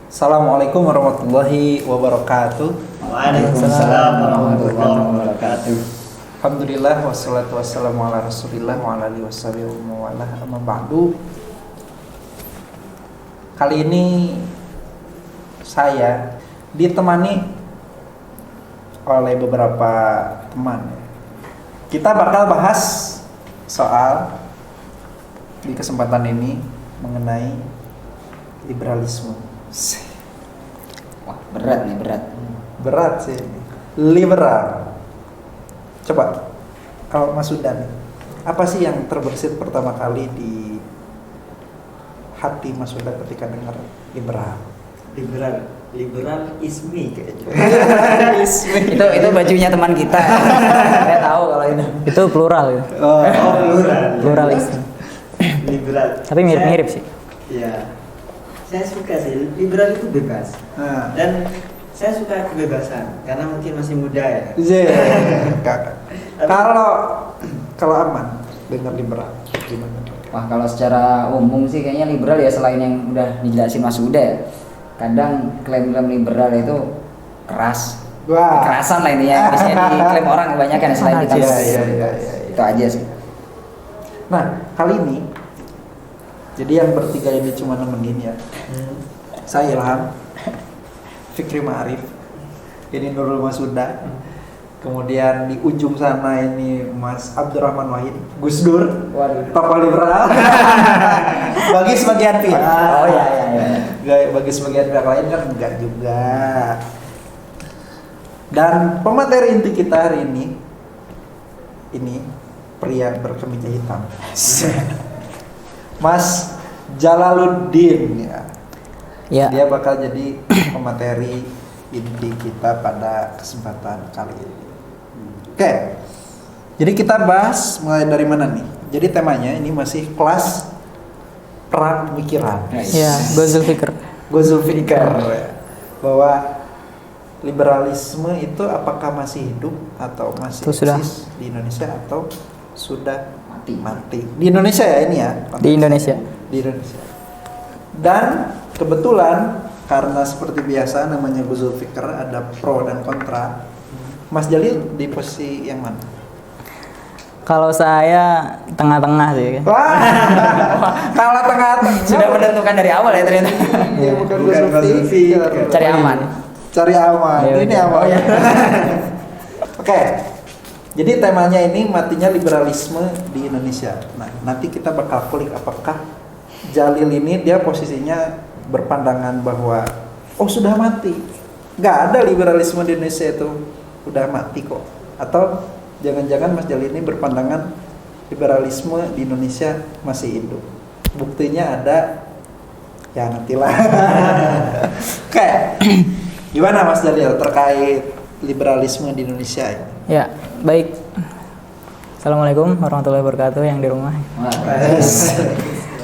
Assalamualaikum warahmatullahi wabarakatuh. Waalaikumsalam warahmatullahi wabarakatuh. Alhamdulillah wassalatu wassalamu ala Rasulillah wa ala alihi wasallam wa ala amma ba'du. Kali ini saya ditemani oleh beberapa teman. Kita bakal bahas soal di kesempatan ini mengenai liberalisme. Wah, berat nih, berat. Berat sih ini. Liberal. Coba kalau Mas Sudan, apa sih yang terbersit pertama kali di hati Mas Sudan ketika dengar liberal? Liberal ismi kayaknya. Itu bajunya teman kita. Saya tahu kalau itu. Itu plural ya. Oh, Pluralis. Liberal. Tapi mirip-mirip sih. Iya. Saya suka sih, liberal itu bebas. nah, Dan saya suka kebebasan karena mungkin masih muda ya. Kakak. Kalau aman dengar liberal gimana? Wah, kalau secara umum sih kayaknya liberal ya, selain yang udah dijelasin Mas Uda ya. Kadang klaim-klaim liberal itu keras. Wah. Kekerasan lah intinya. Biasanya diklaim orang kebanyakan selain kita. Iya. Itu aja sih. Nah, kali ini jadi yang bertiga ini cuma nemenin ya. Saya Ilham, Fikri Ma'arif, ini Nurul Masuda. Kemudian di ujung sana ini Mas Abdurrahman Wahid, Gus Dur, Waduh. tokoh liberal. Bagi sebagian pihak. Oh iya. Bagi sebagian pihak lain kan enggak juga. Dan pemateri inti kita hari ini pria berkemeja hitam. Mas Jalaluddin ya. Ya. Dia bakal jadi pemateri inti kita pada kesempatan kali ini. Oke. Jadi kita bahas mulai dari mana nih? Jadi temanya ini masih kelas perang pemikiran. Ya, Ghazul Fikr. Ghazul Fikr ya. Bahwa liberalisme itu apakah masih hidup atau masih Itu sudah. eksis di Indonesia atau sudah Mati. Di Indonesia ya ini ya. Di Indonesia. Di Indonesia. Dan kebetulan karena seperti biasa namanya Ghazul Fikr ada pro dan kontra. Mas Jalil di posisi yang mana? Kalau saya tengah-tengah sih. Wah, kalah tengah-tengah. Sudah menentukan dari awal ya ternyata. Ya, bukan Bukan Ghazul Ghazul Fikr. Fikr. Cari aman. Cari aman. Ya, Ini udah. aman. Oh, ya. Oke. Jadi temanya ini matinya liberalisme di Indonesia. Nah, nanti kita bakal kulik apakah Jalil ini dia posisinya berpandangan bahwa sudah mati. Nggak ada liberalisme di Indonesia itu udah mati kok. Atau jangan-jangan Mas Jalil ini berpandangan liberalisme di Indonesia masih hidup. Buktinya ada ya nantilah. Oke. Gimana Mas Jalil terkait liberalisme di Indonesia ini? Ya, baik. Assalamualaikum warahmatullahi wabarakatuh yang di rumah.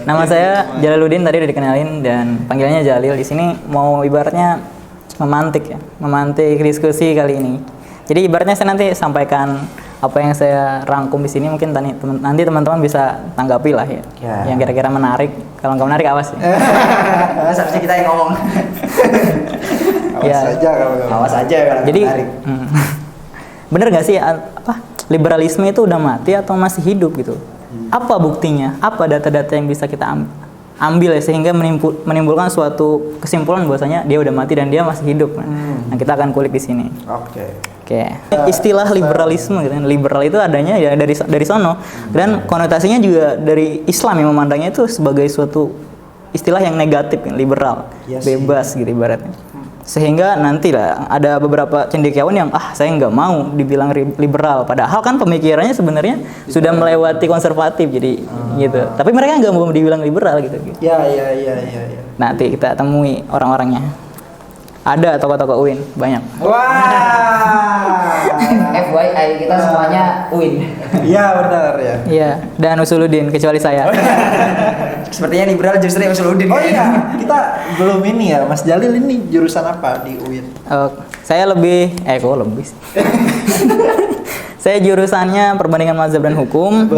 Nama saya Jalaluddin, tadi udah dikenalin dan panggilannya Jalil. Di sini mau ibaratnya memantik diskusi kali ini. Jadi ibaratnya saya nanti sampaikan apa yang saya rangkum di sini, mungkin nanti teman-teman bisa tanggapi lah ya. Ya. Yang kira-kira menarik. Kalau nggak menarik awas ya. Seharusnya kita yang ngomong. Awas Ya. aja kalau nggak Awas aja kalau Jadi menarik. bener gak sih liberalisme itu udah mati atau masih hidup gitu? Apa buktinya? Apa data-data yang bisa kita ambil ya, sehingga menimbulkan suatu kesimpulan bahwasanya dia udah mati dan dia masih hidup. Nah, kita akan kulik di sini. Oke. Oke. Istilah liberalisme gitu kan. Liberal itu adanya ya dari sono, dan konotasinya juga dari Islam yang memandangnya itu sebagai suatu istilah yang negatif kan, liberal, Iya sih. bebas gitu ibaratnya. Sehingga nanti lah ada beberapa cendekiawan yang saya nggak mau dibilang liberal, padahal kan pemikirannya sebenarnya sudah melewati konservatif jadi gitu. Tapi mereka nggak mau dibilang liberal gitu. Ya. Nanti kita temui orang-orangnya. Ada tokoh-tokoh UIN banyak. Wah. FYI kita semuanya UIN. Iya benar ya. Iya, dan Usuluddin kecuali saya. Sepertinya liberal justru yang Usuluddin. Oh iya, kita belum ini ya, Mas Jalil ini jurusan apa di UIN? Saya lebih kok lebih sih? Saya jurusannya perbandingan mazhab dan hukum.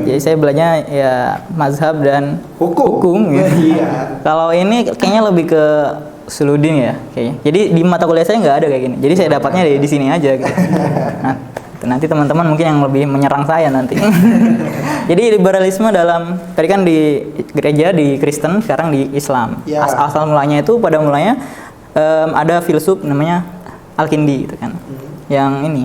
Jadi saya belajarnya ya mazhab dan Hukum. gitu. Iya. Kalau ini kayaknya lebih ke Suludin ya kayaknya. Jadi di mata kuliah saya nggak ada kayak gini. Jadi saya dapatnya di sini aja gitu. Nah, nanti teman-teman mungkin yang lebih menyerang saya nanti. Jadi liberalisme dalam tadi kan di gereja, di Kristen, sekarang di Islam. Ya. Asal mulanya itu pada mulanya ada filsuf namanya Al-Kindi gitu kan. Yang ini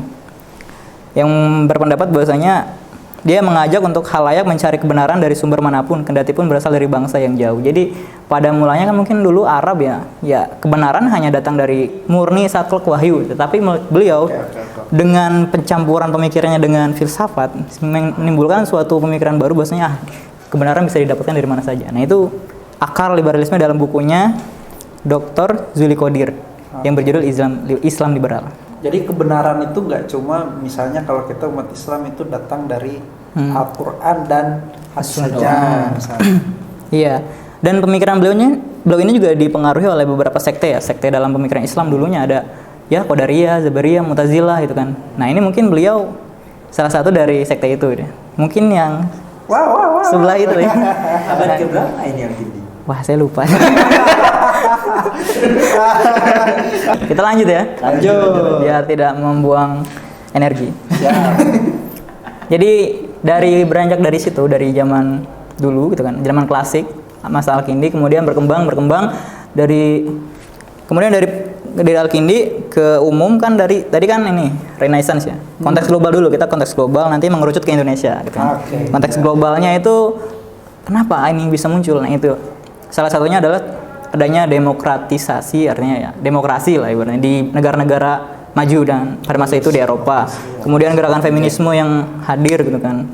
yang berpendapat bahwasanya dia mengajak untuk khalayak mencari kebenaran dari sumber manapun, kendati pun berasal dari bangsa yang jauh. Jadi pada mulanya kan mungkin dulu Arab ya kebenaran hanya datang dari murni saklek wahyu. Tetapi beliau dengan pencampuran pemikirannya dengan filsafat menimbulkan suatu pemikiran baru bahwasanya kebenaran bisa didapatkan dari mana saja. Nah itu akar liberalisme dalam bukunya Dr. Zuli Qodir yang berjudul Islam Liberal. Jadi kebenaran itu nggak cuma misalnya kalau kita umat Islam itu datang dari Al-Quran dan hadis saja misalnya. Iya. Dan pemikiran beliau ini juga dipengaruhi oleh beberapa sekte ya. Sekte dalam pemikiran Islam dulunya ada ya Qadariyah, Zabariyah, Mu'tazilah gitu kan. Nah, ini mungkin beliau salah satu dari sekte itu deh. Mungkin yang Wow. sebelah itu ya. Abad keberapa ini yang tinggi? Wah, saya lupa. Kita lanjut ya. Lanjut. Biar tidak membuang energi. Ya. Jadi dari beranjak dari situ, dari zaman dulu gitu kan, zaman klasik Mas Al-Kindi kemudian berkembang dari Al-Kindi ke umum kan dari tadi kan ini Renaissance ya. Konteks global dulu, kita konteks global nanti mengerucut ke Indonesia gitu kan. Oke. Konteks globalnya itu kenapa ini bisa muncul? Nah itu salah satunya adalah adanya demokratisasi, artinya ya demokrasi lah ibaratnya di negara-negara maju dan pada masa itu di Eropa. Kemudian gerakan feminisme yang hadir gitu kan.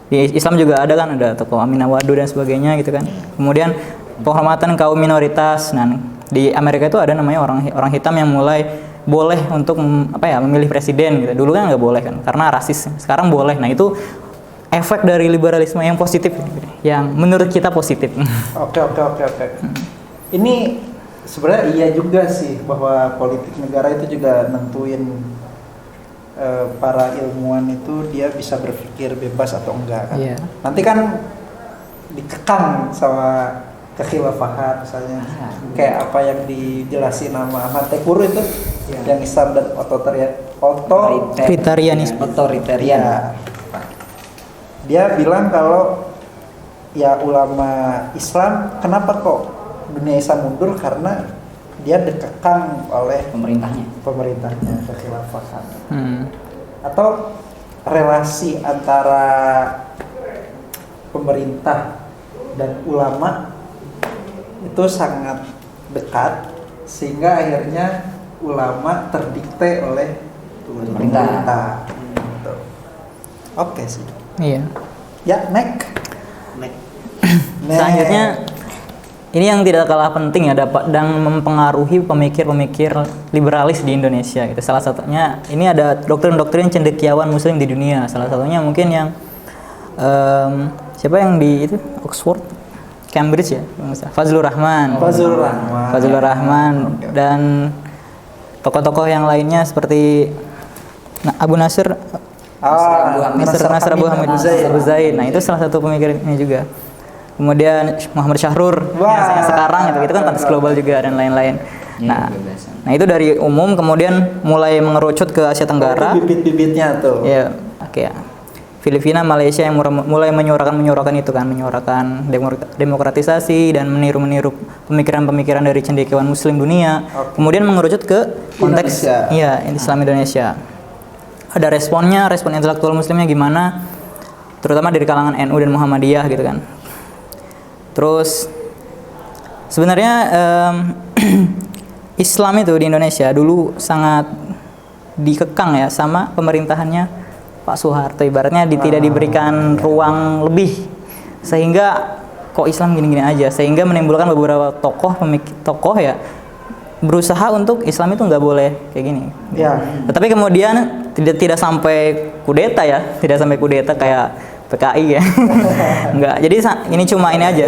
Di Islam juga ada kan, ada tokoh Aminah Wadu dan sebagainya gitu kan. Kemudian penghormatan kaum minoritas. Nah, di Amerika itu ada namanya orang hitam yang mulai boleh untuk memilih presiden gitu. Dulu kan nggak boleh kan karena rasis. Sekarang boleh. Nah, itu efek dari liberalisme yang positif yang menurut kita positif. Oke. Ini sebenarnya iya juga sih bahwa politik negara itu juga nentuin para ilmuwan itu dia bisa berpikir bebas atau enggak kan. Iya. Nanti kan dikekang sama kekhilafahan misalnya. Kayak apa yang dijelasin nama Ahmad Tekur itu yang Islam dan Otoritarianisme. Otoritarian. Ya. Dia bilang kalau ya ulama Islam kenapa kok dunia Islam mundur karena dia dikekang oleh pemerintahnya kekhilafahan. Atau relasi antara pemerintah dan ulama itu sangat dekat sehingga akhirnya ulama terdikte oleh pemerintah. Gitu. Oke sih. Iya. Ya, next. Selanjutnya ini yang tidak kalah penting ya dapat dan mempengaruhi pemikir-pemikir liberalis di Indonesia gitu. Salah satunya ini ada doktrin-doktrin cendekiawan muslim di dunia. Salah satunya mungkin yang siapa yang di itu Oxford, Cambridge ya, Fazlur Rahman. Dan tokoh-tokoh yang lainnya seperti Abu Nasir Nasr Abu Hamid Abu Zaid. Nah, itu salah satu pemikirnya juga. Kemudian Muhammad Syahrur yang sekarang itu kan konteks global juga dan lain-lain. Nah, itu dari umum kemudian mulai mengerucut ke Asia Tenggara. Bibit-bibitnya tuh. Ya, oke ya. Filipina, Malaysia yang mulai menyuarakan itu kan, menyuarakan demokratisasi dan meniru pemikiran-pemikiran dari cendekiawan muslim dunia. Kemudian mengerucut ke konteks Islam Indonesia. Ada respon intelektual muslimnya gimana, terutama dari kalangan NU dan Muhammadiyah gitu kan. Terus sebenarnya Islam itu di Indonesia dulu sangat dikekang ya sama pemerintahannya Pak Soeharto, ibaratnya tidak diberikan ruang lebih sehingga kok Islam gini-gini aja, sehingga menimbulkan beberapa tokoh ya berusaha untuk Islam itu nggak boleh kayak gini. Ya. Tetapi kemudian tidak sampai kudeta kayak PKI ya. Enggak. Jadi ini cuma ini aja.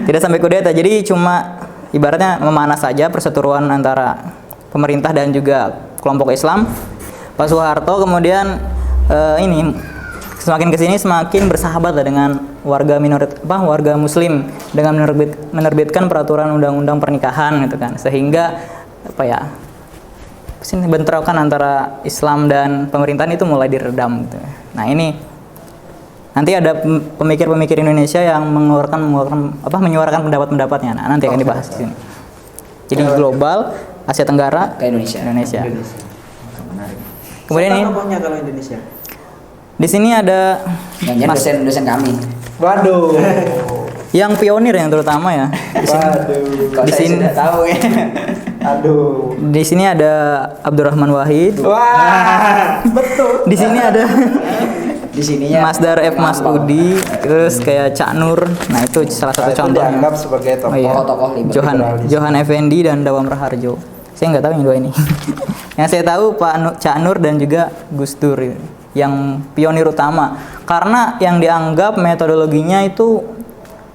Tidak sampai kudeta. Jadi cuma ibaratnya memanas saja perseteruan antara pemerintah dan juga kelompok Islam. Pak Soeharto kemudian ini semakin kesini semakin bersahabat lah dengan warga muslim dengan menerbitkan peraturan undang-undang pernikahan gitu kan, sehingga bentrokan antara Islam dan pemerintahan itu mulai diredam gitu. Nah, ini nanti ada pemikir-pemikir Indonesia yang menyuarakan pendapat-pendapatnya. Nah, nanti akan dibahas di sini. Jadi global, Asia Tenggara, ke Indonesia. Menarik. Kemudian Siapa ini tokohnya kalau Indonesia? di sini ada Yang dosen kami. Waduh. yang pionir yang terutama ya. Waduh. Kok Di saya sini- sudah tahu ya. Aduh. Di sini ada Abdurrahman Wahid. Wah, betul. Di sini ada Di sininya Masdar F. Masudi, terus kayak Cak Nur. Nah, itu salah satu Itu contohnya. dianggap sebagai tokoh. Oh iya, Tokoh-tokoh liberalis. Johan Effendi dan Dawam Raharjo. Saya nggak tahu yang dua ini. Yang saya tahu Cak Nur dan juga Gus Dur yang pionir utama. Karena yang dianggap metodologinya itu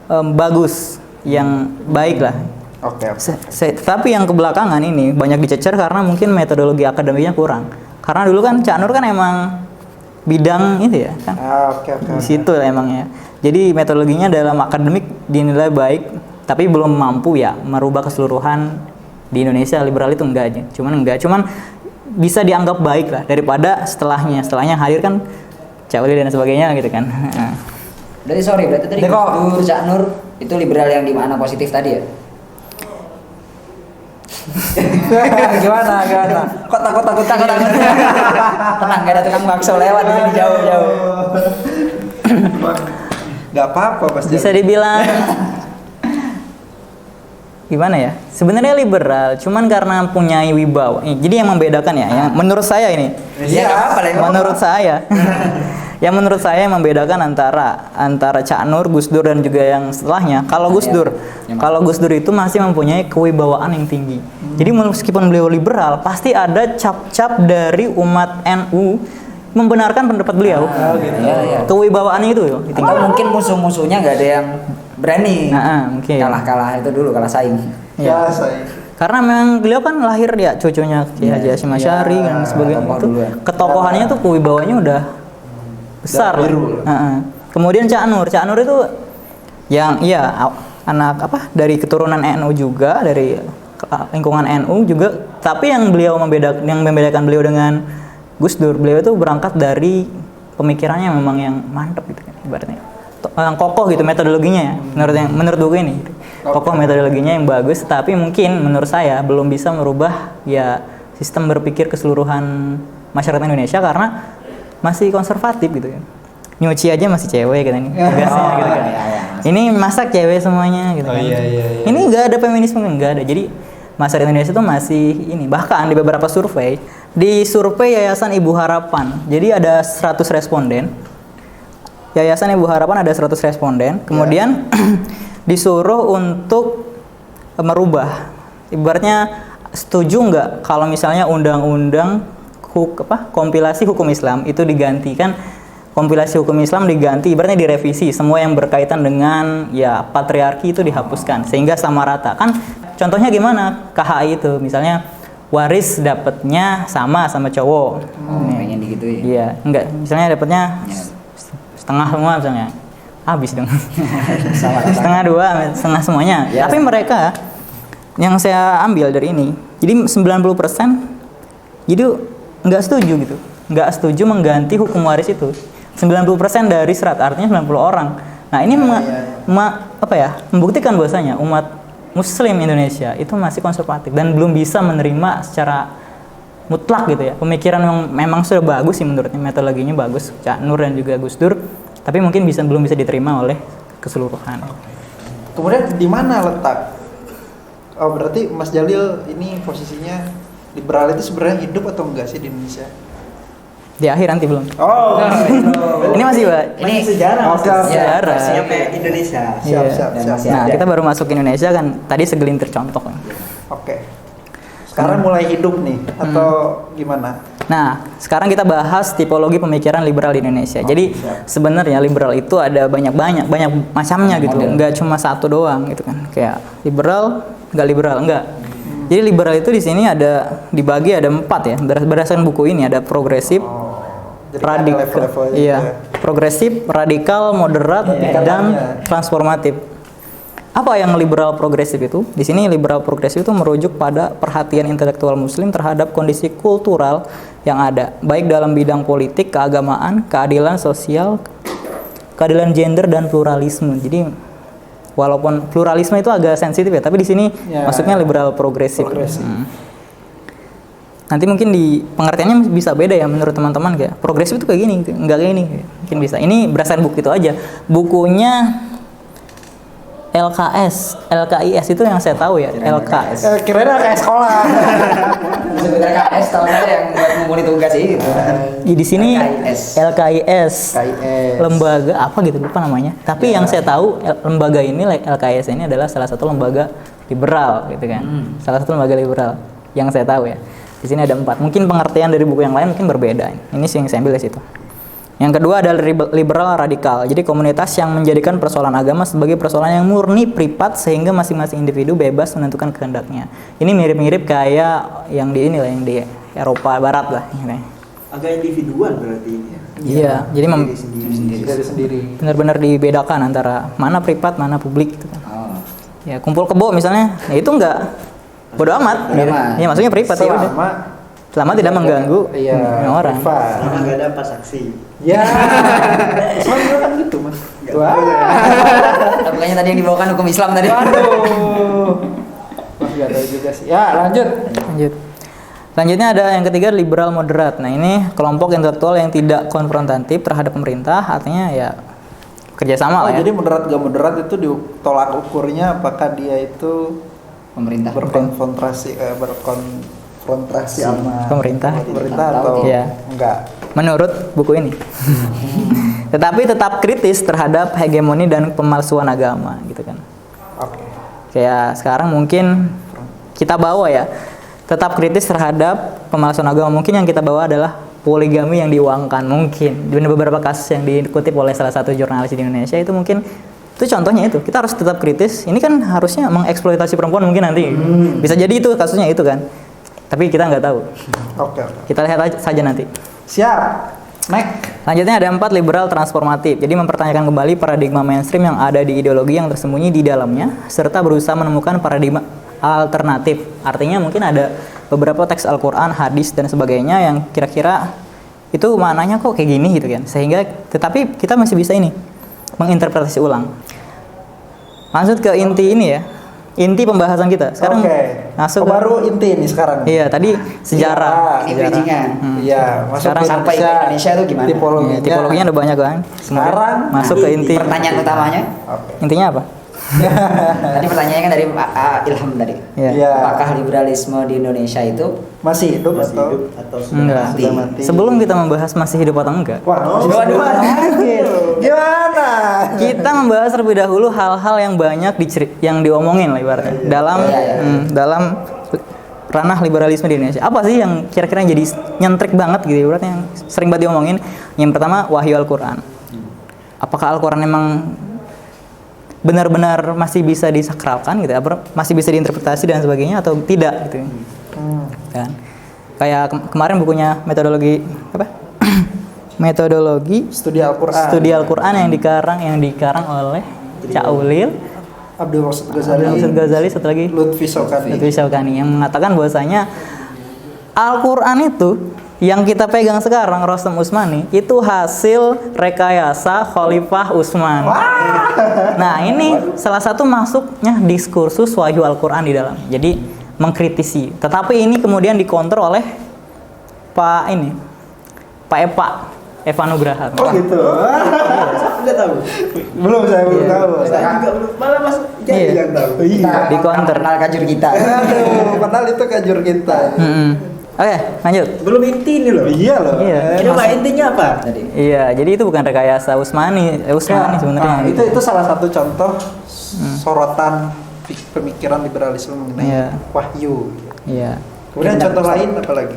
bagus, yang baik lah. Oke. Tapi yang kebelakangan ini banyak dicecer karena mungkin metodologi akademiknya kurang. Karena dulu kan Cak Nur kan emang bidang itu ya kan. Oke. Di situ emangnya. Jadi metodologinya dalam akademik dinilai baik, tapi belum mampu ya merubah keseluruhan di Indonesia. Liberal itu enggak aja. Cuman bisa dianggap baik lah daripada setelahnya. Setelahnya hadir kan Cak Wali dan sebagainya gitu kan. Berarti tadi Ini kok- Gus Dur, Cak Nur itu liberal yang di mana positif tadi ya? Gimana? Kok takut? Tenang, gak ada tukang bakso lewat di sini jauh-jauh. Gak apa-apa pasti. Bisa dibilang gimana ya? Sebenarnya liberal, cuman karena punya wibawa. Jadi yang membedakan ya, yang menurut saya ini. Iya, apa lah, Menurut saya. Yang menurut saya yang membedakan antara Cak Nur, Gus Dur dan juga yang setelahnya. Kalau Gus Dur, itu masih mempunyai kewibawaan yang tinggi. Jadi meskipun beliau liberal, pasti ada cap-cap dari umat NU membenarkan pendapat beliau. Iya. Kewibawaannya itu tinggi. Atau mungkin musuh-musuhnya nggak ada yang berani. Mungkin. Kalah itu dulu, kalah saing. Ya. saya. Karena memang beliau kan lahir ya cucunya Kiai Haji Hasyim Asy'ari dan sebagainya tokoh itu. dulu ya. Ketokohannya tuh kewibawaannya udah besar. Udah biru. Kemudian Cak Nur itu yang anak dari keturunan NU juga, dari lingkungan NU juga, tapi yang membedakan beliau dengan Gus Dur, beliau itu berangkat dari pemikirannya memang yang mantep gitu kan ibaratnya. Yang kokoh gitu metodologinya ya. Menurut buku ini. Kokoh metodologinya yang bagus, tapi mungkin menurut saya belum bisa merubah ya sistem berpikir keseluruhan masyarakat Indonesia karena masih konservatif gitu kan. Nyuci aja masih cewek gitu nih. Tugasnya gitu kan. Ini masak cewek semuanya gitu kan. Iya. Ini enggak ada feminisme, enggak ada. Jadi masyarakat Indonesia itu masih ini. Bahkan di beberapa survei, di survei Yayasan Ibu Harapan. Jadi ada 100 responden. Yayasan Ibu Harapan ada 100 responden. Kemudian disuruh untuk merubah. Ibaratnya setuju nggak kalau misalnya undang-undang kompilasi hukum Islam itu digantikan, kompilasi hukum Islam diganti, ibaratnya direvisi, semua yang berkaitan dengan ya patriarki itu dihapuskan sehingga sama rata. Kan contohnya gimana? KHI itu misalnya waris dapatnya sama cowok. Pengen digituin. Iya, enggak. Misalnya dapatnya setengah semua misalnya. Habis dong. Setengah dua, setengah semuanya. Ya. Tapi mereka yang saya ambil dari ini, jadi 90% jadi nggak setuju gitu. Nggak setuju mengganti hukum waris itu. 90% dari 100, artinya 90 orang. Nah, ini membuktikan bahwasanya umat Muslim Indonesia itu masih konservatif dan belum bisa menerima secara mutlak gitu ya. Pemikiran yang memang sudah bagus sih menurutnya, metodologinya bagus, Cak Nur dan juga Gus Dur, tapi mungkin belum bisa diterima oleh keseluruhan. Kemudian di mana letak? Oh, berarti Mas Jalil ini posisinya liberal itu sebenarnya hidup atau enggak sih di Indonesia? Di akhir nanti belum. Oh, Ini masih Pak. Ini sejarah. Oke, sejarah. Sampai Indonesia. siap. Dan masih Nah, ada. kita baru masuk ke Indonesia kan, tadi segelintir contoh. Oke. Sekarang mulai hidup nih atau gimana? Nah, sekarang kita bahas tipologi pemikiran liberal di Indonesia. Jadi sebenarnya liberal itu ada banyak macamnya gitu. Enggak cuma satu doang gitu kan. Kayak liberal, enggak liberal, enggak. Jadi liberal itu di sini dibagi ada 4 ya. Berdasarkan buku ini ada progresif, Jadi ada level-levelnya iya, gitu ya. progresif, radikal, moderat, dan transformatif. Apa yang liberal progresif itu? Di sini liberal progresif itu merujuk pada perhatian intelektual muslim terhadap kondisi kultural yang ada, baik dalam bidang politik, keagamaan, keadilan sosial, keadilan gender, dan pluralisme. Jadi walaupun pluralisme itu agak sensitif ya, tapi di sini masuknya liberal progresif. Nanti mungkin di pengertiannya bisa beda ya menurut teman-teman, kayak progresif itu kayak gini, enggak kayak ini, mungkin bisa. Ini berdasarkan buku itu aja. Bukunya LKIS itu yang saya tahu ya, LKS. Kira-kira kayak sekolah. Disebut LKS tahun lalu yang buat ngumpulin tugas itu. Di sini LKIS. KIS. Lembaga apa gitu lupa namanya. Tapi yang saya tahu lembaga ini LKIS ini adalah salah satu lembaga liberal gitu kan. Salah satu lembaga liberal yang saya tahu ya. Di sini ada 4. Mungkin pengertian dari buku yang lain mungkin berbeda. Ini sih yang saya ambil dari situ. Yang kedua adalah liberal radikal. Jadi komunitas yang menjadikan persoalan agama sebagai persoalan yang murni privat sehingga masing-masing individu bebas menentukan kehendaknya. Ini mirip-mirip kayak yang di ini lah, yang di Eropa Barat lah. Agak individual berarti ini. Iya, jadi Dari sendiri. benar-benar dibedakan antara mana privat, mana publik gitu kan. Oh. Ya, kumpul kebo misalnya, ya itu enggak bodo amat. Bodo amat. Ya maksudnya privat ya udah. Selama tidak mengganggu orang. privat. Karena nggak ada apa saksi. Ya. Soalnya kan gitu, Mas. Wah. Tapi kayaknya tadi yang dibawakan hukum Islam tadi. Waduh. Wah, enggak tahu juga sih. Ya, lanjut. Selanjutnya ada yang ketiga liberal moderat. Nah ini kelompok intelektual yang tidak konfrontatif terhadap pemerintah, artinya ya kerjasama lah ya. Jadi moderat gak moderat itu ditolak ukurnya apakah dia itu Pemerintah. berkonfrontasi sama Pemerintah. atau Iya. enggak. Menurut buku ini. Tetapi tetap kritis terhadap hegemoni dan pemalsuan agama gitu kan. Oke. Kayak sekarang mungkin kita bawa ya, tetap kritis terhadap pemalsuan agama. Mungkin yang kita bawa adalah poligami yang diuangkan mungkin. Di beberapa kasus yang dikutip oleh salah satu jurnalis di Indonesia itu mungkin itu contohnya itu. Kita harus tetap kritis. Ini kan harusnya mengeksploitasi perempuan mungkin nanti. Bisa jadi itu kasusnya itu kan. Tapi kita nggak tahu. Oke. Kita lihat saja nanti. Siap. Next. Selanjutnya ada 4 liberal transformatif. Jadi mempertanyakan kembali paradigma mainstream yang ada di ideologi yang tersembunyi di dalamnya, serta berusaha menemukan paradigma alternatif. Artinya mungkin ada beberapa teks Al-Quran, hadis dan sebagainya yang kira-kira itu maknanya kok kayak gini gitu kan. Sehingga tetapi kita masih bisa ini menginterpretasi ulang. Lanjut ke inti ini ya. Inti pembahasan kita. Sekarang masuk ke baru inti ini sekarang. Iya, tadi sejarah. Ini bridgingan. Iya, masuk Sekarang ke sampai ke Indonesia itu gimana? Tipologinya. Tipologinya ada banyak kan. Sekarang masuk ke inti. Pertanyaan utamanya. Oke. Intinya apa? Tadi pertanyaannya kan dari Ilham tadi. Iya. Iya. Apakah liberalisme di Indonesia itu Masih hidup Masih atau hidup atau sudah Enggak. mati? sudah mati? Sebelum kita membahas masih hidup atau enggak, Gimana? kita membahas terlebih dahulu hal-hal yang banyak yang diomongin lah ibaratnya dalam ranah liberalisme di Indonesia. Apa sih yang kira-kira jadi nyentrik banget gitu ibaratnya yang sering banget diomongin? Yang pertama wahyu Al-Qur'an. Apakah Al-Qur'an memang benar-benar masih bisa disakralkan gitu, masih bisa diinterpretasi dan sebagainya atau tidak gitu. Kan? Kayak kemarin bukunya metodologi apa? Metodologi Studi Al-Qur'an. Studi Al-Qur'an yang dikarang oleh Cak Ulil, Abdul Wasid Ghazali. Abdul Ghazali, satu lagi Lutfi Syaukani. Lutfi Syaukani yang mengatakan bahwasanya Al-Qur'an itu yang kita pegang sekarang Rostam Usmani itu hasil rekayasa Khalifah Utsman. Nah, ini salah satu masuknya diskursus wahyu Al-Qur'an di dalam. Jadi mengkritisi. Tetapi ini kemudian dikonter oleh Pak Eva Nugraha. Oh gitu. Udah tahu. Saya belum tahu. Saya juga belum. Malah masuk jadi Iya. yang tahu. Iya. Di counter. kenal kajur kita? Aduh, padahal itu kajur kita. Oke, lanjut. Belum inti ini loh. Iya loh. Iya. Coba intinya apa? Tadi. Iya, jadi itu bukan rekayasa Usmani sebenarnya. Itu salah satu contoh sorotan pemikiran liberalisme mengenai Iya. wahyu. Iya. Kemudian contoh lain apa lagi?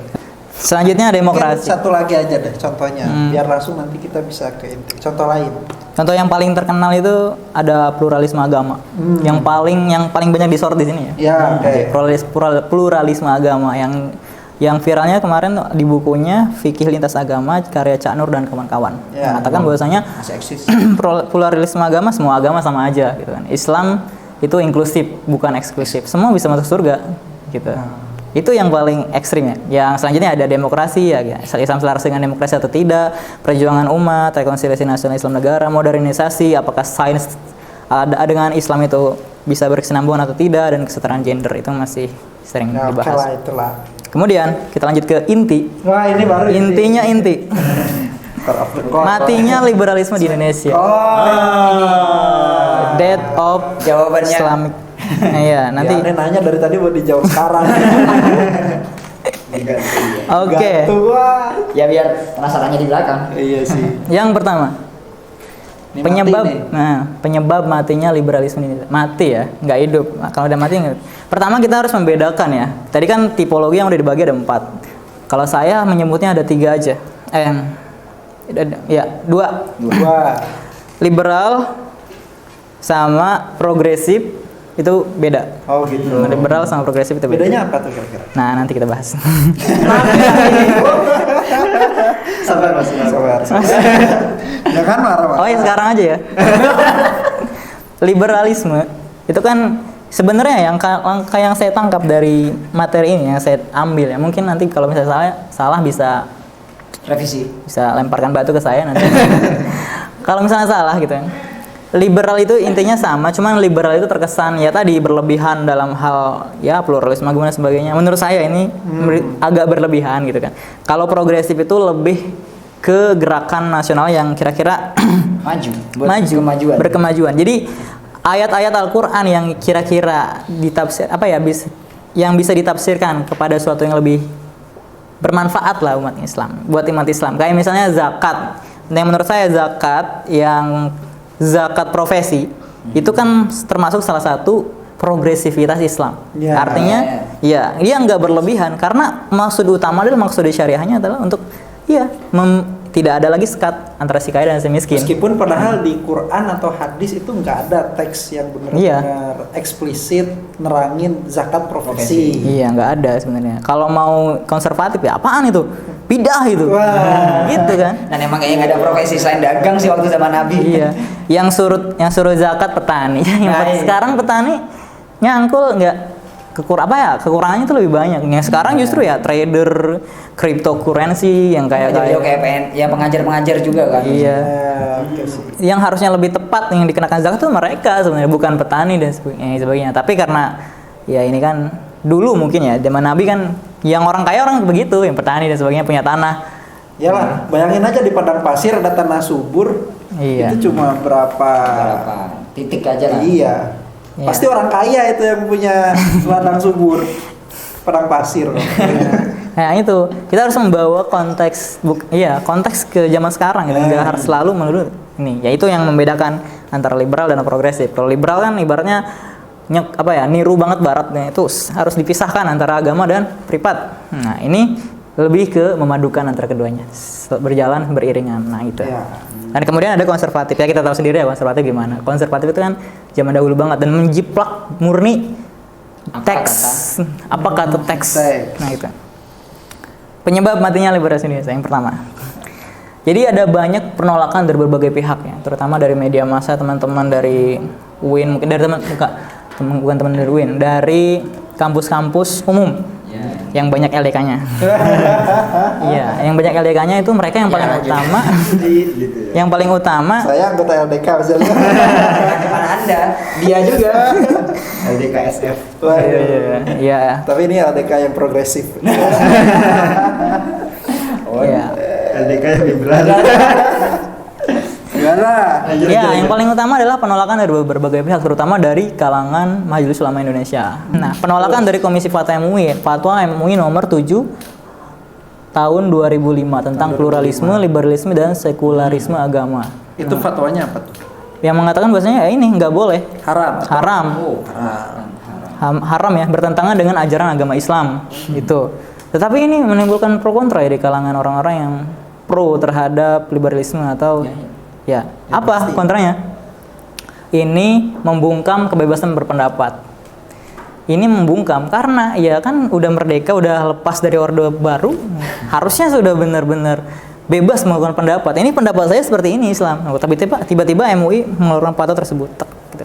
Selanjutnya demokrasi. Mungkin satu lagi aja deh contohnya, biar langsung nanti kita bisa ke inti. Contoh lain. Contoh yang paling terkenal itu ada pluralisme agama. Yang paling banyak disorot di sini ya. Ya, oke. Pluralisme agama yang yang viralnya kemarin tuh di bukunya Fikih Lintas Agama karya Cak Nur dan kawan-kawan, Ya, mengatakan bahwasanya Masih eksis. pluralisme agama, semua agama sama aja gitu kan. Islam itu inklusif bukan eksklusif, semua bisa masuk surga gitu. Itu yang paling ekstrim ya. Yang selanjutnya ada demokrasi ya, Islam selaras dengan demokrasi atau tidak, perjuangan umat, rekonsiliasi nasional Islam negara, modernisasi, apakah sains ada dengan Islam itu bisa berkesinambungan atau tidak, dan kesetaraan gender itu masih sering Ya, oke dibahas. lah itulah. Kemudian kita lanjut ke inti. Wah ini baru Intinya inti. Matinya liberalisme di Indonesia. Oh. Death of Jawabannya. Islamic. Iya, nanti. Ya, aneh nanya dari tadi mau dijawab sekarang. Oke. Gak tua. Ya biar penasarannya di belakang. Iya sih. Yang pertama, Ini penyebab mati nih. penyebab matinya liberalisme ini, mati ya, nggak hidup. Nah, kalau udah mati nggak. Pertama kita harus membedakan ya. Tadi kan tipologi yang udah dibagi ada 4. Kalau saya menyebutnya ada 3 aja. Ya 2. Dua. Liberal sama progresif itu beda. Oh gitu. Liberal sama progresif itu beda. Bedanya apa tuh kira-kira? Nah, nanti kita bahas. Sabar mas. Jangan marah mas. Oh ya sekarang aja ya. Liberalisme itu kan sebenarnya yang langkah yang saya tangkap dari materi ini yang saya ambil ya. Mungkin nanti kalau misalnya salah bisa Revisi. lemparkan batu ke saya nanti. Kalau misalnya salah gitu ya. Liberal itu intinya sama, cuman liberal itu terkesan ya tadi berlebihan dalam hal ya pluralisme agama dan sebagainya. Menurut saya ini agak berlebihan gitu kan. Kalau progresif itu lebih ke gerakan nasional yang kira-kira Maju. Buat maju, Kemajuan. berkemajuan. Jadi ayat-ayat Al-Qur'an yang kira-kira ditafsir yang bisa ditafsirkan kepada suatu yang lebih bermanfaat lah umat Islam, buat umat Islam. Kayak misalnya zakat. Yang menurut saya zakat profesi itu kan termasuk salah satu progresivitas Islam. Ya. Artinya ya dia nggak berlebihan karena maksud utama adalah maksud syariahnya adalah untuk tidak ada lagi sekat antara si kaya dan si miskin. Meskipun padahal di Quran atau hadis itu nggak ada teks yang benar-benar eksplisit nerangin zakat profesi. Iya, nggak ada sebenarnya. Kalau mau konservatif ya apaan itu? Bidah itu. Wah. Gitu kan. Dan emang kayaknya nggak ada profesi selain dagang sih waktu zaman Nabi. Iya. Yang suruh zakat petani. Sekarang petani nyangkul nggak kekurangannya itu lebih banyak. Yang sekarang justru ya trader cryptocurrency yang kayak PN, ya pengajar-pengajar juga kan. iya. Oke sih. Yang harusnya lebih tepat yang dikenakan zakat itu mereka sebenarnya, bukan petani dan sebagainya. Tapi karena ya ini kan dulu mungkin ya zaman Nabi kan yang orang kaya orang begitu, yang petani dan sebagainya punya tanah. Yalah, bayangin aja di padang pasir ada tanah subur. Iya. Itu cuma berapa titik aja lah. Iya. Iya. Pasti orang kaya itu yang punya ladang subur. Padang pasir. Nah itu kita harus membawa konteks ke zaman sekarang gitu. Nggak harus selalu menurut ini. Ya itu yang membedakan antara liberal dan progresif. Kalau liberal kan ibaratnya niru banget baratnya, itu harus dipisahkan antara agama dan privat. Nah ini lebih ke memadukan antara keduanya, berjalan beriringan. Nah itu. Ya. Dan kemudian ada konservatif, ya kita tahu sendiri ya konservatif gimana. Konservatif itu kan zaman dahulu banget dan menjiplak murni teks, apa kata teks. Nah itu. Penyebab matinya liberalisme Indonesia yang pertama. Jadi ada banyak penolakan dari berbagai pihak ya, terutama dari media massa, teman-teman dari UIN, mungkin dari bukan teman dari UIN, dari kampus-kampus umum yang banyak LDK-nya. Iya, yang banyak LDK-nya itu mereka yang paling utama. Yang paling utama. Saya anggota LDK misalnya. Gimana Anda? Dia juga. LDK SF. Iya. Tapi ini LDK yang progresif. Iya. LDK yang liberal. Gimana? Ya, yang paling utama adalah penolakan dari berbagai pihak, terutama dari kalangan Majelis Ulama Indonesia. Nah, penolakan dari Komisi Fatwa MUI nomor 7 tahun 2005 tentang pluralisme, liberalisme dan sekularisme agama. Itu fatwanya apa tuh? Yang mengatakan bahwasanya ya ini nggak boleh, Haram. haram, haram ya, bertentangan dengan ajaran agama Islam itu. Tetapi ini menimbulkan pro kontra ya di kalangan orang-orang yang pro terhadap liberalisme atau ya apa kontranya? Ini membungkam kebebasan berpendapat. ini membungkam karena ya kan udah merdeka, udah lepas dari Orde Baru, harusnya sudah benar-benar bebas melakukan pendapat. Ini pendapat saya seperti ini Islam. Nah, tapi tiba-tiba MUI mengeluarkan fatwa tersebut. Gitu.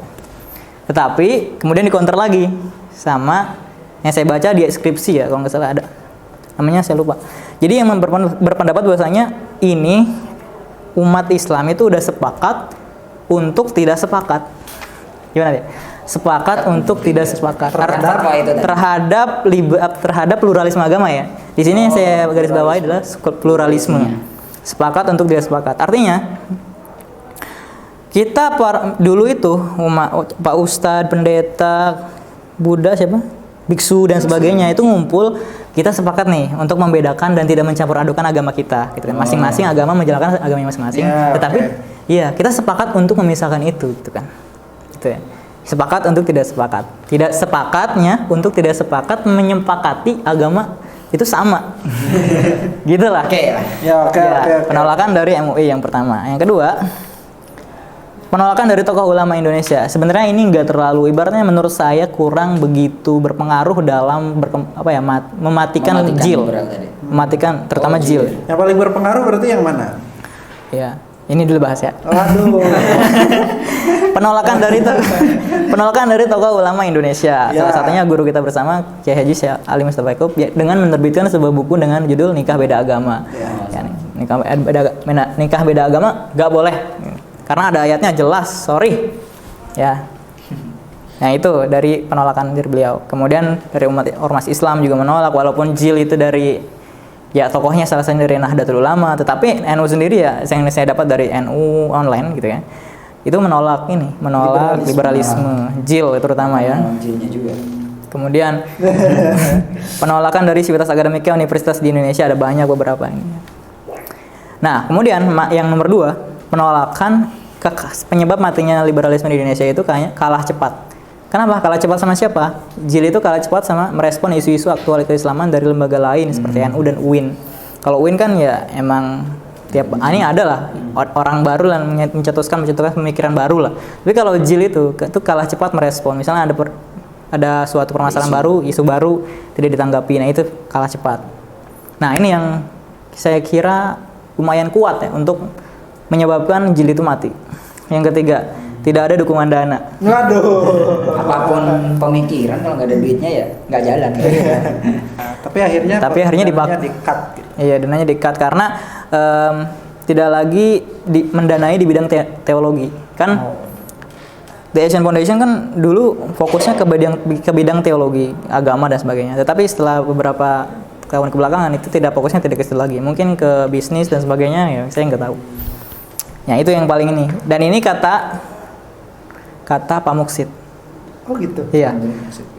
Tetapi kemudian dikonter lagi sama yang saya baca di skripsi ya, kalau nggak salah ada. Namanya saya lupa. Jadi yang berpendapat bahwasanya ini umat Islam itu udah sepakat untuk tidak sepakat. Gimana deh? Sepakat untuk tidak sepakat terhadap pluralisme agama ya. Di sini yang saya garis bawahi adalah pluralisme. Sepakat untuk tidak sepakat. Artinya kita dulu itu Pak Ustadz, pendeta, Buddha siapa? Biksu dan sebagainya itu ngumpul, kita sepakat nih untuk membedakan dan tidak mencampur adukan agama kita gitu kan. Masing-masing agama menjalankan agamanya masing-masing. Tetapi iya, kita sepakat untuk memisahkan itu gitu kan. Gitu ya. Sepakat untuk tidak sepakat. Tidak sepakatnya untuk tidak sepakat menyepakati agama itu sama. Gitulah. Oke. Penolakan dari MUI yang pertama. Yang kedua, penolakan dari tokoh ulama Indonesia. Sebenarnya ini enggak terlalu, ibaratnya menurut saya kurang begitu berpengaruh dalam mematikan jil. Mematikan terutama jil. Yang paling berpengaruh berarti yang mana? Ya, ini dulu bahas ya. Waduh. penolakan dari tokoh ulama Indonesia. Salah satunya guru kita bersama Kiai Haji Syekh Ali Mustafa Yaakob dengan menerbitkan sebuah buku dengan judul Nikah Beda Agama. Nikah beda agama nggak boleh. Karena ada ayatnya jelas, sorry. Ya. Nah, itu dari penolakan dari beliau. Kemudian dari ormas Islam juga menolak, walaupun jil itu dari ya tokohnya salah satunya dari Nahdlatul Ulama, tetapi NU sendiri ya yang saya dapat dari NU online gitu ya. Itu menolak liberalisme, jil terutama ya. Jilnya juga. Kemudian penolakan dari Sivitas Akademika Universitas di Indonesia ada banyak beberapa ini. Nah, kemudian yang nomor 2, penolakan penyebab matinya liberalisme di Indonesia itu kayaknya kalah cepat. Kenapa? Kalah cepat sama siapa? JIL itu kalah cepat sama merespon isu-isu aktual keislaman dari lembaga lain seperti NU dan UIN. Kalau UIN kan ya emang ini adalah orang baru lah, mencetuskan pemikiran baru lah. Tapi kalau JIL itu kalah cepat merespon. Misalnya ada suatu permasalahan baru, isu baru tidak ditanggapi. Nah, itu kalah cepat. Nah, ini yang saya kira lumayan kuat ya untuk menyebabkan JIL itu mati. Yang ketiga, tidak ada dukungan dana. Waduh. Apapun pemikiran kalau nggak ada duitnya ya nggak jalan. Tapi akhirnya di-cut. Iya, dananya di-cut karena tidak lagi mendanai di bidang teologi. Kan The Asian Foundation kan dulu fokusnya ke bidang teologi, agama dan sebagainya. Tetapi setelah beberapa tahun kebelakangan itu fokusnya tidak ke situ lagi. Mungkin ke bisnis dan sebagainya, ya saya nggak tahu. Ya, itu yang paling ini. Dan ini kata Pak Muksid. Oh gitu. Iya.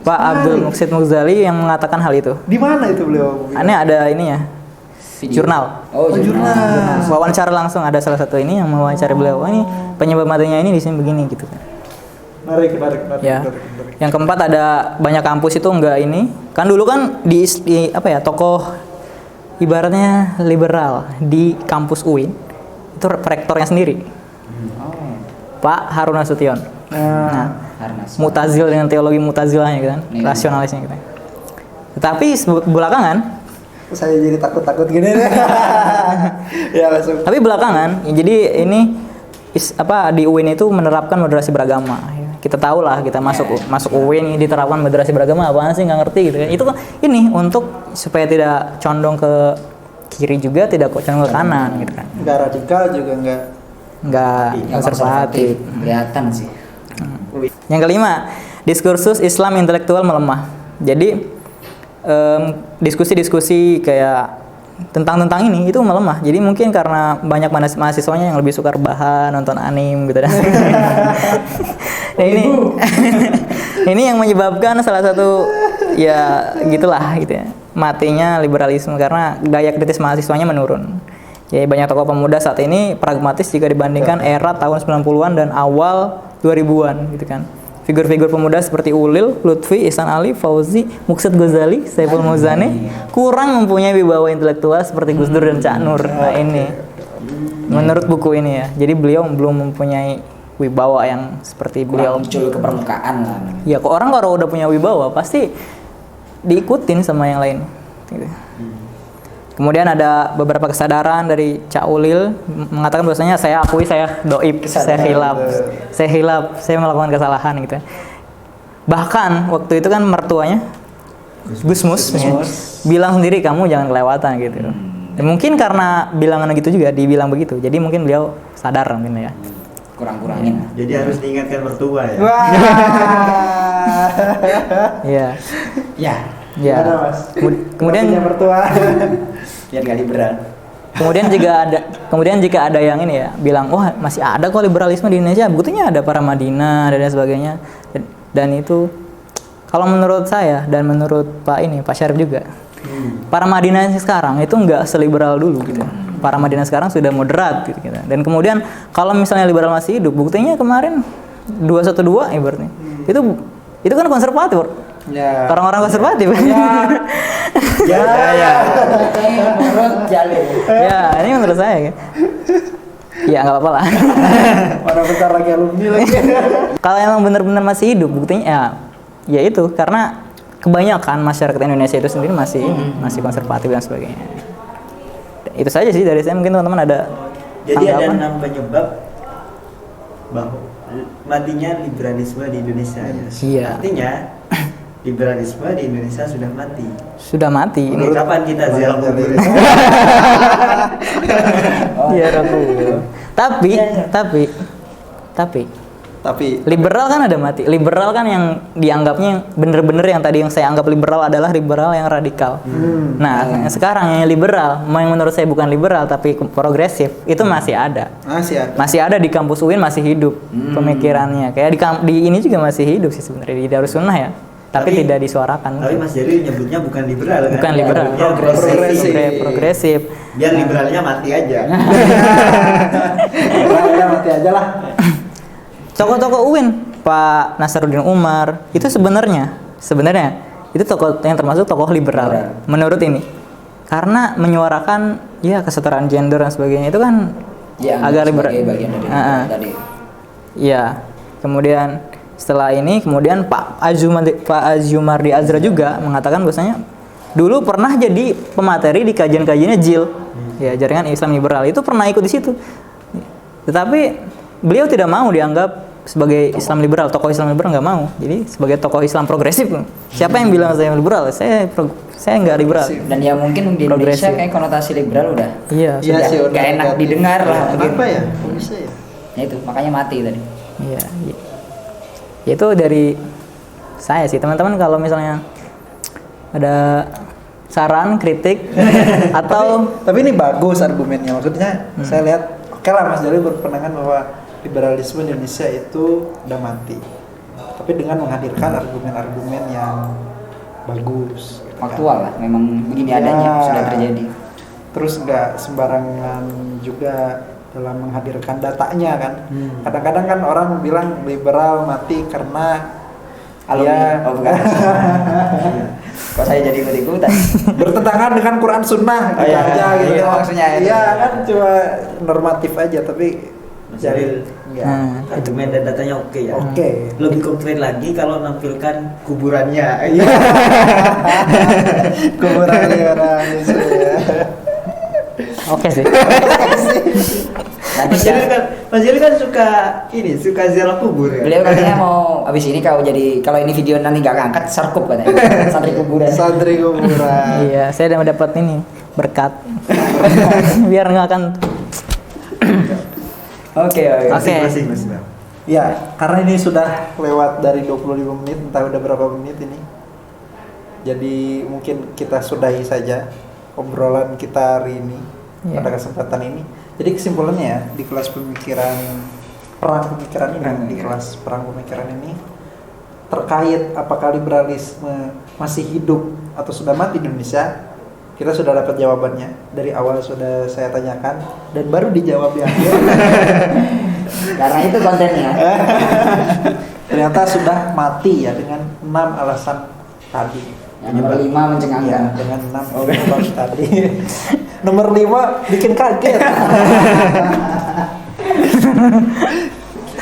Pak Abdul Muksid Muzali yang mengatakan hal itu. Di mana itu beliau? Ini ada ini ya. Jurnal. Oh, jurnal. Wawancara langsung, ada salah satu ini yang mewawancari beliau. Ini penyebab matinya ini di sini begini gitu kan. Menarik. Ya. Yang keempat, ada banyak kampus itu enggak ini. Kan dulu kan di tokoh ibaratnya liberal di kampus UIN itu rektornya sendiri. Pak Harun Nasution. Nah, Mutazil dengan teologi Mutazilahnya gitu kan, rasionalisnya gitu. Tetapi belakangan saya jadi takut gini deh. Ya langsung. Tapi belakangan, ya, jadi ini di UIN itu menerapkan moderasi beragama. Ya. Kita tahu lah, kita masuk UIN diterapkan moderasi beragama, apaan sih nggak ngerti gitu kan. Itu ini untuk supaya tidak condong ke kiri juga, tidak condong ke kanan gitu kan. Nggak radikal juga nggak konservatif. Kelihatan sih. Yang kelima, diskursus Islam intelektual melemah. Jadi diskusi-diskusi kayak tentang ini itu melemah. Jadi mungkin karena banyak mahasiswanya yang lebih suka rebahan, nonton anime gitu kan. Nah, ini yang menyebabkan salah satu ya gitulah gitu ya. Matinya liberalisme karena daya kritis mahasiswanya menurun. Jadi banyak tokoh pemuda saat ini pragmatis jika dibandingkan era tahun 90-an dan awal 2000-an gitu kan. Figur-figur pemuda seperti Ulil, Lutfi, Ihsan Ali, Fauzi, Muksid Ghazali, Saiful Muzani kurang mempunyai wibawa intelektual seperti Gus Dur dan Cak Nur. Nah, ini menurut buku ini ya. Jadi beliau belum mempunyai wibawa yang seperti beliau. Kurang muncul ke permukaan lah. Ya, kok orang kalau udah punya wibawa pasti diikutin sama yang lain. Gitu. Kemudian ada beberapa kesadaran dari Cak Ulil mengatakan bahwasanya saya akui saya doib, saya hilaf, saya melakukan kesalahan gitu. Bahkan waktu itu kan mertuanya Gusmus ya, bilang sendiri kamu jangan kelewatan gitu. Dan mungkin karena bilangan gitu juga dibilang begitu, jadi mungkin beliau sadar mungkin ya. Kurang-kurangin. Jadi harus diingatkan mertua ya. Wah. Iya. Ya, Ya. Gimana, Mas? Kemudian Punya mertua. biar gak liberal. Kemudian jika ada yang ini ya bilang, wah masih ada kok liberalisme di Indonesia, buktinya ada para Madinah dan lain sebagainya. Dan itu kalau menurut saya dan menurut Pak Syarif juga, para Madinah sekarang itu nggak seliberal dulu gitu. Para Madinah sekarang sudah moderat gitu. Dan kemudian kalau misalnya liberal masih hidup, buktinya kemarin 212 ibaratnya. Itu kan konservatif. Ya. Orang-orang konservatif. Ya. Menurut Jalil. Ya, ini menurut saya. Ya nggak apa-apa lah. Orang bentar lagi alumni lagi. Kalau emang benar-benar masih hidup, buktinya ya itu karena kebanyakan masyarakat Indonesia itu sendiri masih konservatif dan sebagainya. Itu saja sih dari saya, mungkin teman-teman ada Jadi ada tanggapan? 6 penyebab bahwa matinya liberalisme di Indonesia. Iya. Artinya liberalisme di Indonesia sudah mati. Sudah mati. Ini kapan kita ziarah kubur? Iya, Rabu. Tapi liberal kan ada mati. Liberal kan yang dianggapnya bener-bener yang tadi yang saya anggap liberal adalah liberal yang radikal. Nah, sekarang yang liberal, yang menurut saya bukan liberal tapi progresif, itu masih ada. Masih ada di kampus UIN, masih hidup pemikirannya. Kayak di ini juga masih hidup sih sebenarnya di Darussunnah ya. Tapi tidak disuarakan. Tapi Mas Jari nyebutnya bukan liberal kan? Bukan liberal. Progresif. Biar liberalnya mati aja. Liberalnya mati aja lah. Tokoh-tokoh UIN, Pak Nasaruddin Umar, itu sebenarnya itu tokoh yang termasuk tokoh liberal menurut ini. Karena menyuarakan ya kesetaraan gender dan sebagainya itu kan Ya, agak liberal. bagian dari liberal tadi. Iya. Kemudian setelah ini Pak Azumardi Azra juga mengatakan bahwasanya dulu pernah jadi pemateri di kajian-kajiannya JIL. Ya, jaringan Islam liberal itu pernah ikut di situ. Tetapi beliau tidak mau dianggap sebagai Islam liberal, tokoh Islam liberal nggak mau. Jadi sebagai tokoh Islam progresif. Siapa yang bilang saya liberal? Saya nggak liberal. Dan ya mungkin di Indonesia kayak konotasi liberal udah. Iya. Iya sih, udah Gak enak negatif. didengar lah mungkin. Kenapa ya? Kok bisa ya? Ya itu makanya mati tadi. Iya. Itu dari saya sih, teman-teman kalau misalnya ada saran, kritik atau Tapi ini bagus argumennya. Maksudnya saya lihat oke lah Mas Jali berpandangan bahwa liberalisme di Indonesia itu udah mati. Tapi dengan menghadirkan argumen-argumen yang bagus. Gitu kan. Faktual lah, memang begini Ya. adanya sudah terjadi. Terus nggak sembarangan juga dalam menghadirkan datanya kan. Kadang-kadang kan orang bilang liberal mati karena Alumni, oh bukan. Kok saya jadi ikut-ikutan? bertentangan dengan Quran Sunnah gitu iya, aja gitu. iya, maksudnya itu. Iya kan cuma normatif aja tapi Mas Jalil, enggak. argumen dan datanya oke ya. Oke. Lebih konkret lagi kalau nampilkan kuburannya. Iya. Kuburannya orang itu ya. oke sih. Nanti Mas Jalil kan suka ziarah kubur ya. beliau katanya mau abis ini kalau ini video nanti gak keangkat serkup katanya. Santri kuburan. Santri kuburan. Iya, saya udah mendapat ini berkat. Biar nggak akan. Oke. Masing-masing Mas Bang. Ya, karena ini sudah lewat dari 25 menit, entah udah berapa menit ini. Jadi mungkin kita sudahi saja obrolan kita hari ini Ya. pada kesempatan ini. Jadi kesimpulannya ya, di kelas perang pemikiran ini, di kelas perang pemikiran ini terkait apakah liberalisme masih hidup atau sudah mati di Indonesia, kita sudah dapat jawabannya. Dari awal sudah saya tanyakan dan baru dijawab di akhir. Karena itu kontennya. Ternyata sudah mati ya dengan 6 alasan tadi. Yang nomor 5 mencengangkan. Ya, dengan 6 alasan tadi. Nomor 5 bikin kaget.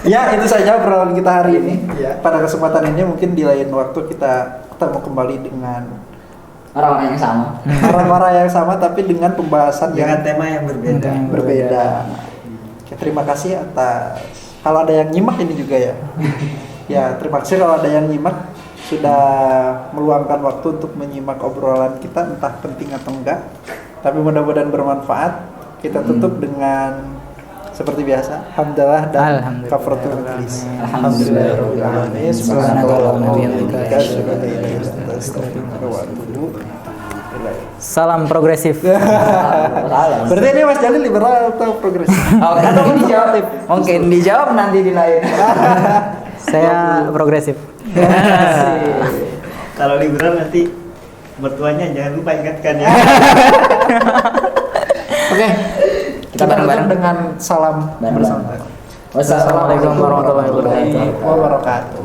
Ya, itu saja obrolan kita hari ini. Ya. Pada kesempatan ini mungkin di lain waktu kita ketemu kembali dengan Orang-orang yang sama. orang-orang yang sama tapi dengan pembahasan Dengan yang tema yang berbeda. berbeda. Oke, terima kasih atas kalau ada yang nyimak ini juga ya. Ya, terima kasih kalau ada yang nyimak sudah meluangkan waktu untuk menyimak obrolan kita, entah penting atau enggak. Tapi mudah-mudahan bermanfaat. Kita tutup dengan seperti biasa, hamdalah dan Alhamdulillah. kafaratul majlis. Alhamdulillah. Alhamdulillah. Subhanallah. Salam progresif. Berarti ini Mas Jalil liberal atau progresif? Oh, kan mungkin dijawab. Mungkin dijawab nanti di lain. Saya progresif. Kalau liberal nanti mertuanya jangan lupa ingatkan ya. Oke, kita bareng-bareng. tutup dengan salam Bareng-bareng. bersama. Wassalamualaikum warahmatullahi wabarakatuh. Wabarakatuh.